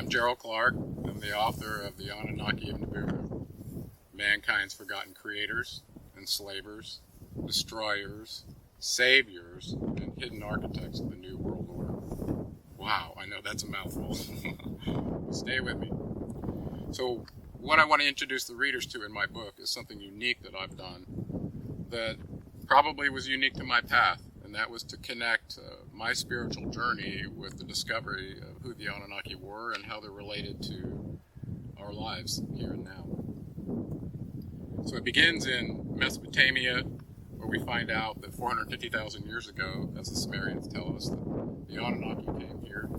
I'm Gerald Clark. I'm the author of the Anunnaki of Nibiru, mankind's forgotten creators, enslavers, destroyers, saviors, and hidden architects of the New World Order. Wow, I know that's a mouthful. Stay with me. So, what I want to introduce the readers to in my book is something unique that I've done that probably was unique to my path, and that was to connect my spiritual journey with the discovery of who the Anunnaki were and how they're related to our lives here and now. So it begins in Mesopotamia, where we find out that 450,000 years ago, as the Sumerians tell us, that the Anunnaki came here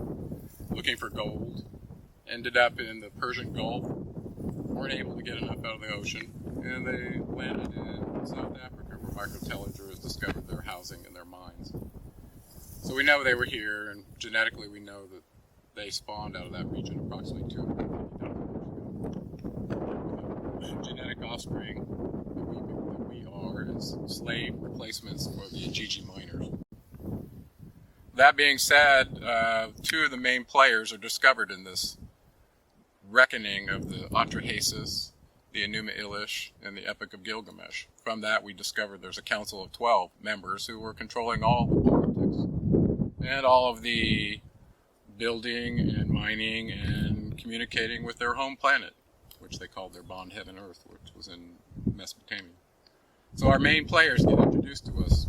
looking for gold, ended up in the Persian Gulf, weren't able to get enough out of the ocean, and they landed in South Africa, where microtellagers discovered their housing and their mines. So we know they were here, and genetically we know that they spawned out of that region approximately 250,000 years ago. Genetic offspring that we are as slave replacements for the Gigi miners. That being said, two of the main players are discovered in this reckoning of the Atrahasis, the Enuma Elish, and the Epic of Gilgamesh. From that, we discovered there's a council of 12 members who were controlling all the politics and all of the building and mining and communicating with their home planet, which they called their bond heaven Earth, which was in Mesopotamia. So our main players get introduced to us.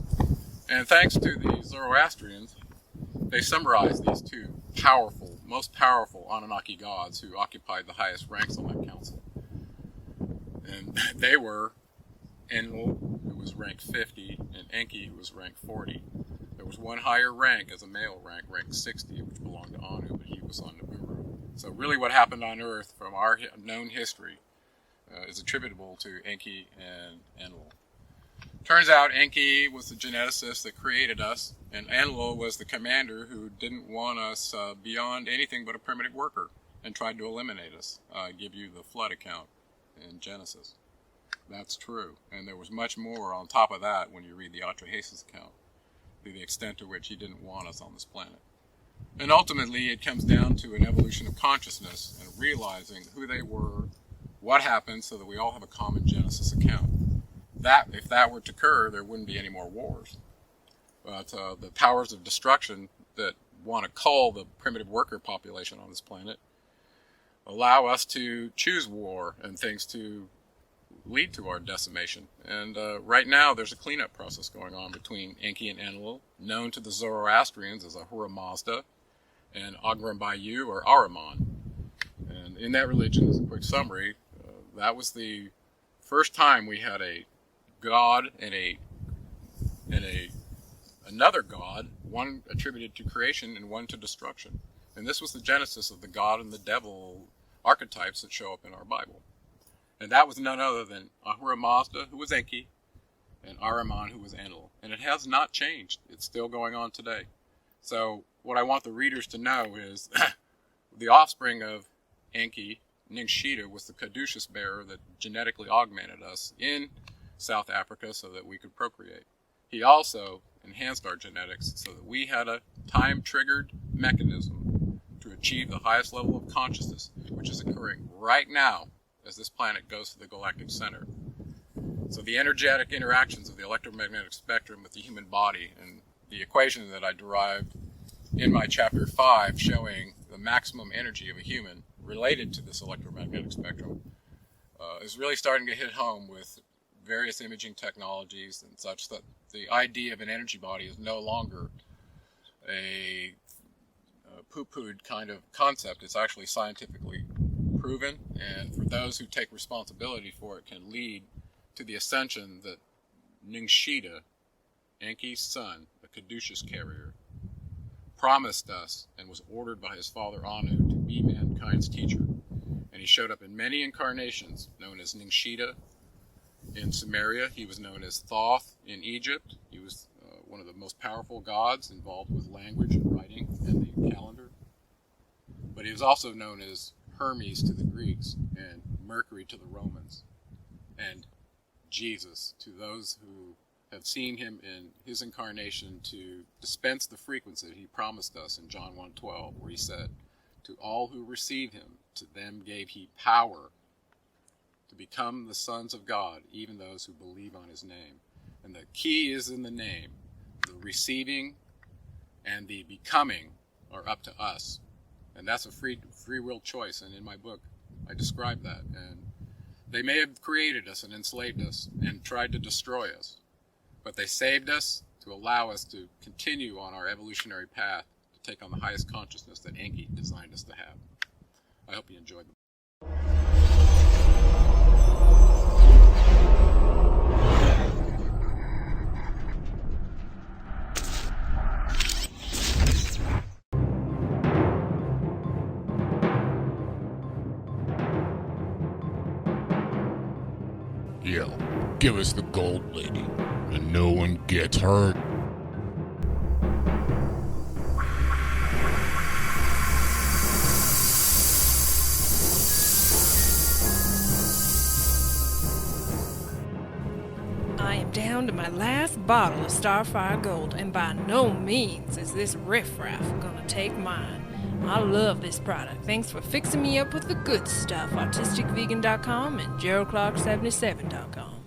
And thanks to the Zoroastrians, they summarize these two most powerful Anunnaki gods who occupied the highest ranks on that council. And they were Enlil, who was rank 50, and Enki, who was rank 40. There was one higher rank as a male rank 60, which belonged to Anu, but he was on Nibiru. So really what happened on Earth from our known history is attributable to Enki and Enlil. Turns out Enki was the geneticist that created us, and Enlil was the commander who didn't want us beyond anything but a primitive worker and tried to eliminate us. I give you the flood account in Genesis. That's true. And there was much more on top of that when you read the Atrahasis account, to the extent to which he didn't want us on this planet. And ultimately it comes down to an evolution of consciousness and realizing who they were, what happened, so that we all have a common Genesis account. That, if that were to occur, there wouldn't be any more wars. But the powers of destruction that want to cull the primitive worker population on this planet allow us to choose war and things to lead to our decimation. And right now there's a cleanup process going on between Enki and Enlil, known to the Zoroastrians as Ahura Mazda, and Agram Bayu or Ahriman. And in that religion, as a quick summary, that was the first time we had a god and another god, one attributed to creation and one to destruction. And this was the genesis of the god and the devil archetypes that show up in our Bible. And that was none other than Ahura Mazda, who was Enki, and Ahriman, who was Enlil. And it has not changed. It's still going on today. So what I want the readers to know is the offspring of Enki, Ningshita, was the caduceus bearer that genetically augmented us in South Africa so that we could procreate. He also enhanced our genetics so that we had a time-triggered mechanism to achieve the highest level of consciousness, which is occurring right now as this planet goes to the galactic center. So the energetic interactions of the electromagnetic spectrum with the human body, and the equation that I derived in my chapter 5 showing the maximum energy of a human related to this electromagnetic spectrum, is really starting to hit home with various imaging technologies and such, that the idea of an energy body is no longer a poo-pooed kind of concept. It's actually scientifically proven, and for those who take responsibility for it, can lead to the ascension that Ningshita, Enki's son, the caduceus carrier, promised us and was ordered by his father Anu to be mankind's teacher. And he showed up in many incarnations, known as Ningshita in Sumeria. He was known as Thoth in Egypt. He was one of the most powerful gods involved with language and writing and the calendar. But he was also known as Hermes to the Greeks and Mercury to the Romans, and Jesus to those who have seen him in his incarnation to dispense the frequency that he promised us in John 1:12, where he said, To all who receive him, to them gave he power to become the sons of God, even those who believe on his name. And the key is in the name. The receiving and the becoming are up to us. And that's a free will choice. And in my book, I describe that. And they may have created us and enslaved us and tried to destroy us, but they saved us to allow us to continue on our evolutionary path to take on the highest consciousness that Enki designed us to have. I hope you enjoyed the Yo, give us the gold, lady, and no one gets hurt. I am down to my last bottle of Starfire Gold, and by no means is this riffraff gonna take mine. I love this product. Thanks for fixing me up with the good stuff. AutisticVegan.com and GeraldClark77.com.